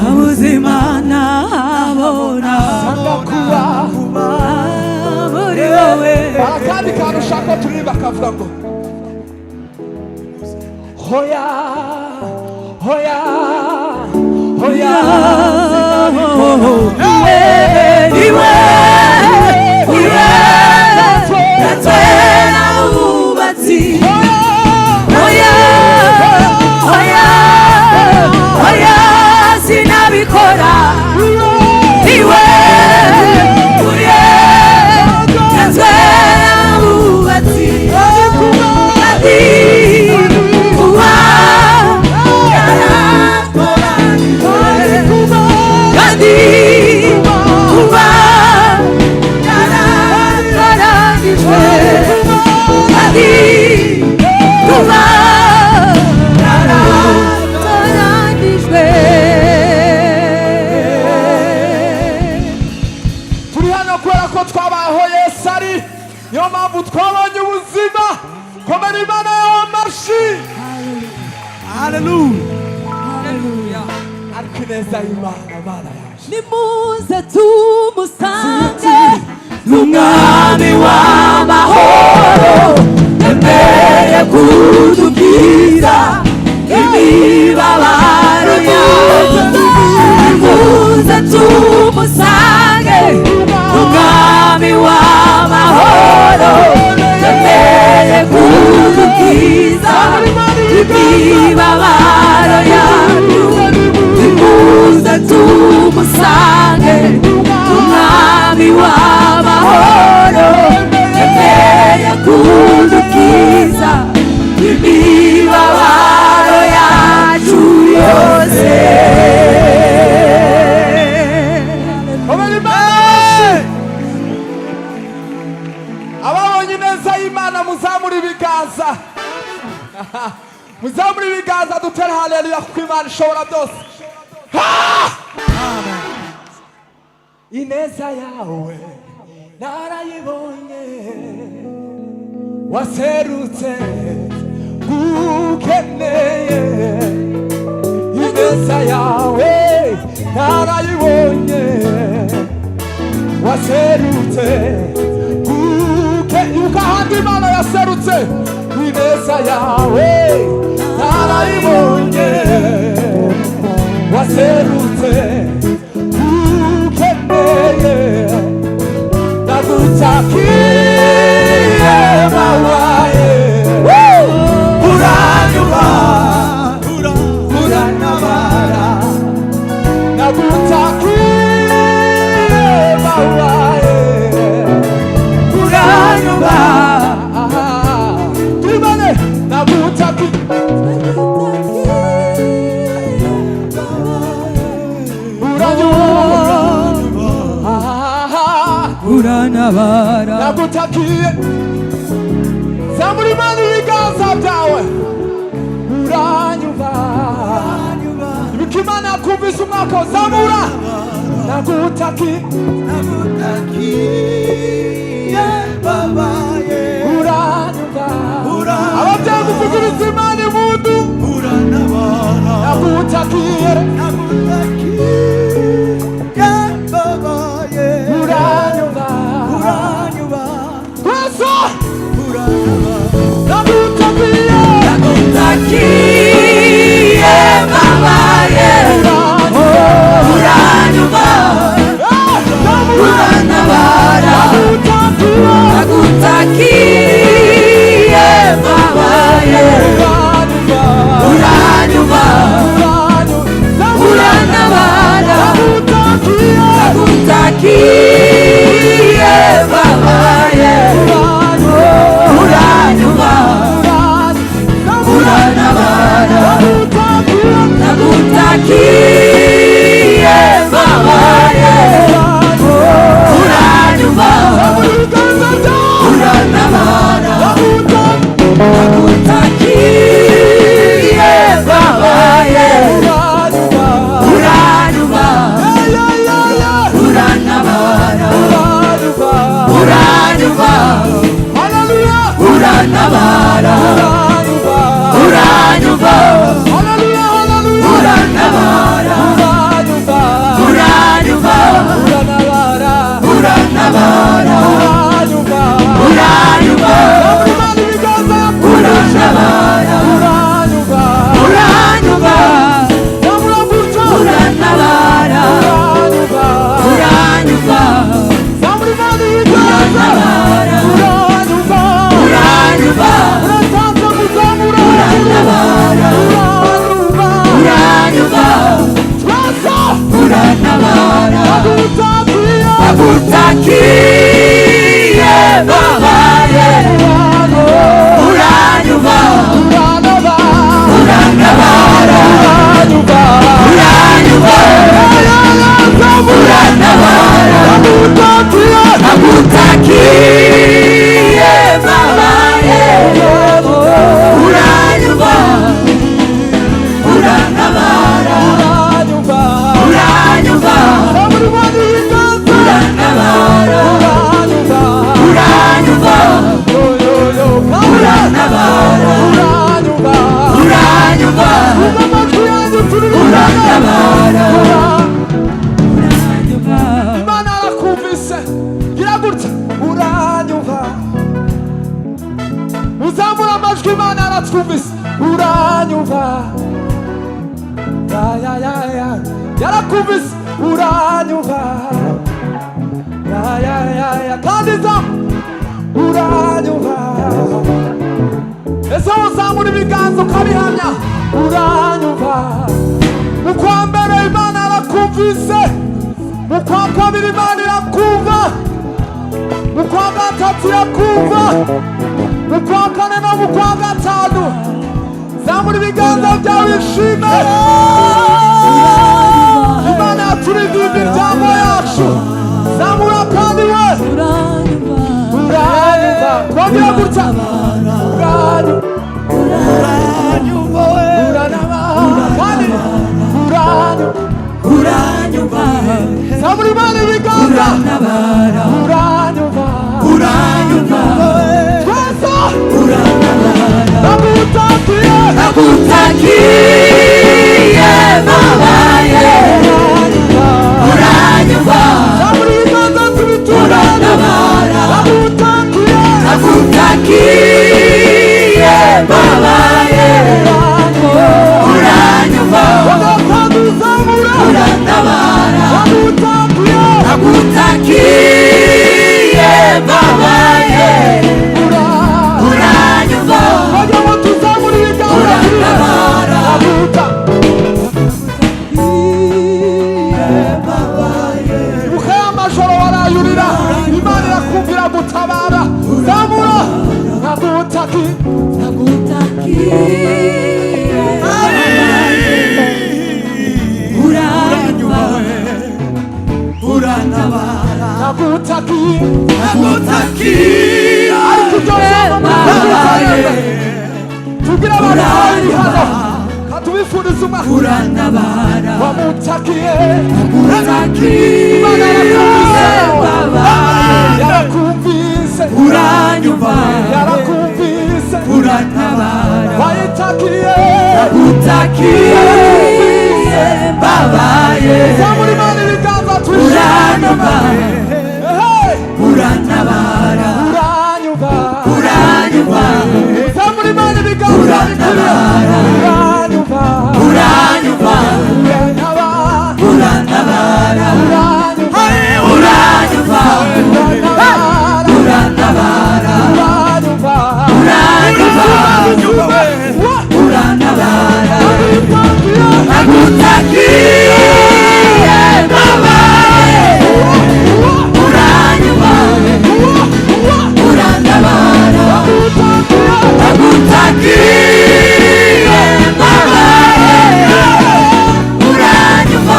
ubuzimana abona kuba muri wowe. akandi kantu ushaka turirimba kavuga ngo hoya hoya hoya iwe iwe natwera ubatsi. Hoya hoya hoya sinabikora. Iwe uye natwera ubatsi. Adi kuba Adi kuba yaratoranyijwe. Adi kuba yaratoranyijwe. turi hano kubera ko twabayeho Yesu ari niyo mpamvu twabonye ubuzima. komera Imana yawe amashyi. Haleluya. ariko ineza y'Imana Mana yaje Nimuze tumusange n'umwami w'amahoro, yemeye kudukira imibabaro yacu. Nimuze tumusange n'umwami w'amahoro, yemeye kudukira imibabaro yacu. Nimuze tumusange umwami w'amahoro, yemeye kudukiza imibabaro yacu yose. komera Imana. ababonye ineza y'Imana muzamura ibiganza. muzamura ibiganza dutere haleluya kuko Imana ishobora byose. ineza yawe narayibonye, waserutse gukeneye. ineza yawe narayibonye, waserutse gukeneye. ahandi Imana yaserutse. ineza yawe narayibonye, waserutse gukeneye. nagutakiye bawaye uranyuba uranabara. nagutakiye bawaye uranyuba. tubane nagutakiye uranabara. nagutakiye. zamura Imana ibiganza byawe. uranyuba ibika Imana yakumvise umwaka wa zamura. nagutakiye uranyuba. ababyeyi muvugiriza Imana impundu. nagutakiye uranyuba. kwesa Nagutakiye babaye uranyuba uranabara. Nagutakiye babaye uranyuba yarakumvise uranyumva ya kandi zamu uranyumva ese uzamura ibiganza ukabihamya uranyumva mu kwa mbere Imana yarakumvise mu kwa kabiri Imana irakumva mu kwa gatatu irakumva mu kwa kane no mu kwa gatanu zamura ibiganza byawe ishime Imana yaturinda imiryango yacu zamura kandi we uranyumva kongera gutya uranyumva kandi uranyumva zamura Imana ibiganza uranyumva twese nakutakiye babaye uranyumva zamura ibiganza tubituranyumva nakutakiye babaye uranyumva urantabara nakutakiye babaye uranyumva urantabara uhe amajoro warayurira Imana irakumvira gutabara zamura nakutakiye ariko tugira abantu hano katubifuriza umwaka urantabara wamutakiye nakutakiye yarakumvise uranyumva yarakumvise urantabara wayitakiye nakutakiye babaye zamura Imana ibiganza uranyumva urantabara uranyumva zamura Imana ibiganza urantabara uranyumva uranyumva urantabara uranyumva urantabara urantabara nakutakiye babaye uranyumva urantabara nakutakiye babaye uranyumva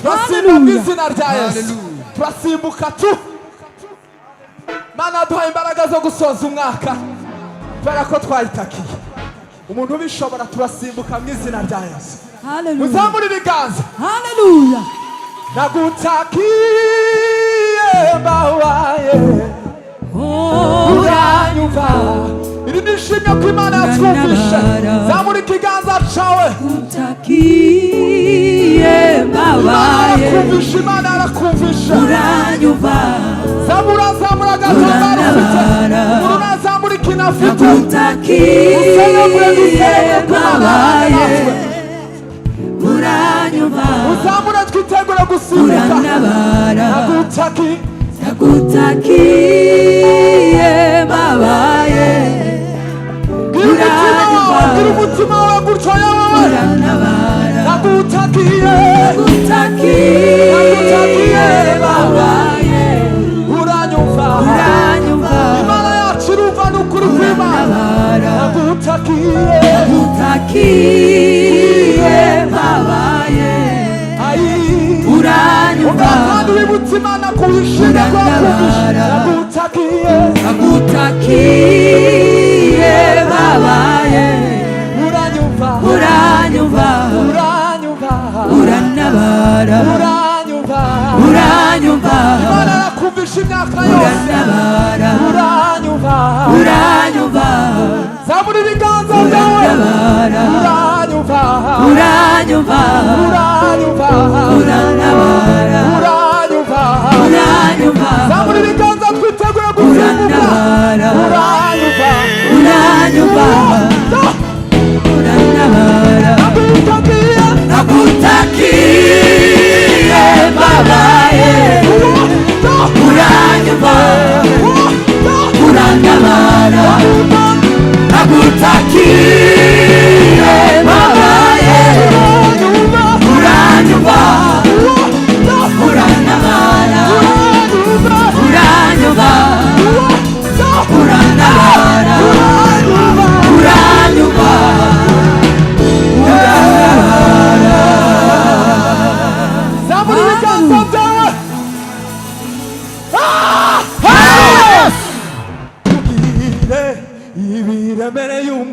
turasimbuka mu izina rya Yesu turasimbuka tu Mana duha imbaraga zo gusoza umwaka kubera ko twayitakiye umuntu ubishobora turasimbuka mu izina rya Yesu muzamure ibiganza nakutakiye babaye uranyumva iri ni ishimwe ko Imana yatwumvishe zamura ikiganza cawe Imana yarakumvishe Imana yarakumvishe uranyumva zamura agatambaro ufite umuntu nazamura ikintu afite nakutakiye babaye uranyumva uzamure twitegure gusimbuka urantabara nakutakiye babaye gira umutima wawe gutyo yawe urantabara nakutakiye babaye uranyumva Imana yacu irumva n'ukuri kw'Imana nakutakiye babaye uranyumva kandi wibutse Imana kuwishimira ko yakuvishije nakutakiye babaye uranyumva urantabara uranyumva Imana yakumvisha imyaka yose uranyumva zamura ibiganza byawe uranyumva urantabara zamura ibiganza twiteguye gusimbuka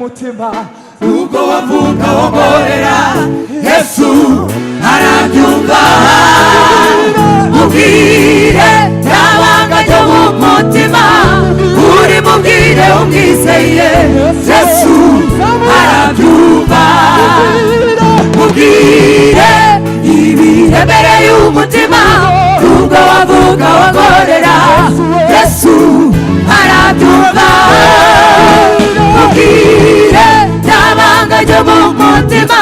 y'umutima ubwo wavuga wongorera Yesu arabyumva mubwire yabanga ryo mu mutima uri mubwire umwizeye Yesu arabyumva mubwire ibiremereye umutima ubwo wavuga wongorera Yesu arabyumva mubwire yabanga ryo mu mutima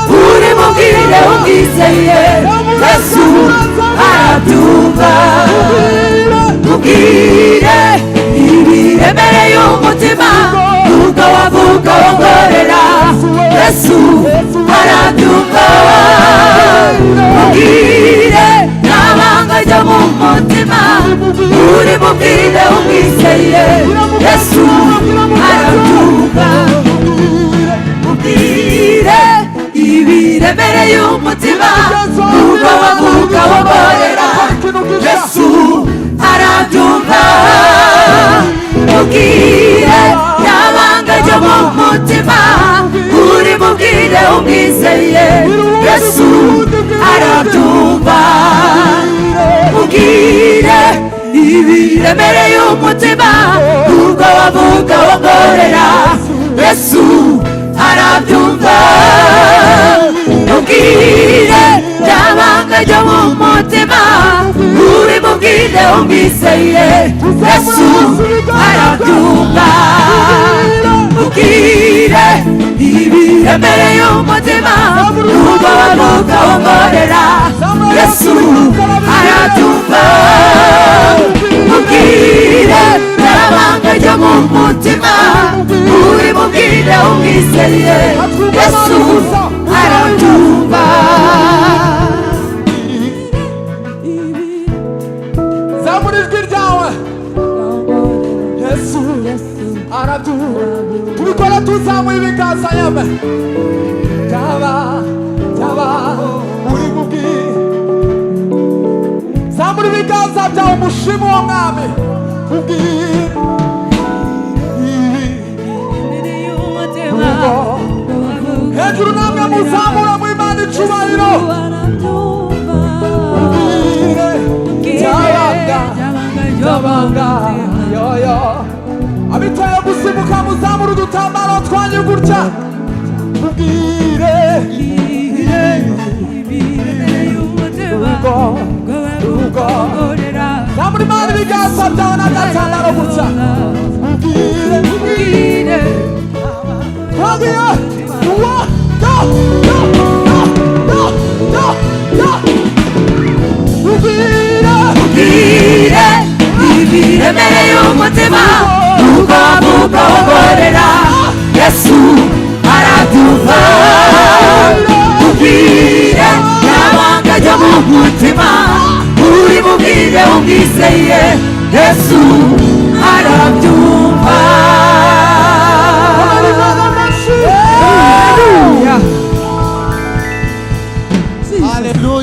uri mubwire umwizeye Yesu arabyumva mubwire ibiremereye umutima ubwo wavuga wongorera Yesu arabyumva mubwire yabanga ryo mu mutima uri mubwire umwizeye Yesu arabyumva mubwire ibiremereye umutima ubwo wavuga wongorera Yesu arabyumva mubwire yabanga ryo mu mutima uri mubwire umwizeye Yesu arabyumva mubwire ibiremereye umutima ubwo wavuga wongorera Yesu arabyumva mubwire yabanga ryo mu mutima uri mubwire umwizeye Yesu arabyumva mubwire ibiremereye umutima ubwo wavuga wongorera Yesu arabyumva mubwire yabanga ryo mu mutima uri mubwire umwizeye Yesu arabyumva zamura ijwi ryawe Yesu arabyumva tubikora tuzamuye ibiganza yeme byaba uri mubwire zamura ibiganza byawe umushima uwo mwami mubwire hejuru namwe muzamura mu Imana icubahiro mubwire byabanga yoyo abitaye gusimuka muzamura udutambaro twanyu gutya mubwire zamura Imana ibiganza byawe n'agatambaro gutya mubwire twagiye mubwire ibiremereye umutima ubwo wavuga wongorera Yesu arabyumva mubwire yabanga ryo mu mutima uri mubwire umwizeye Yesu arabyumva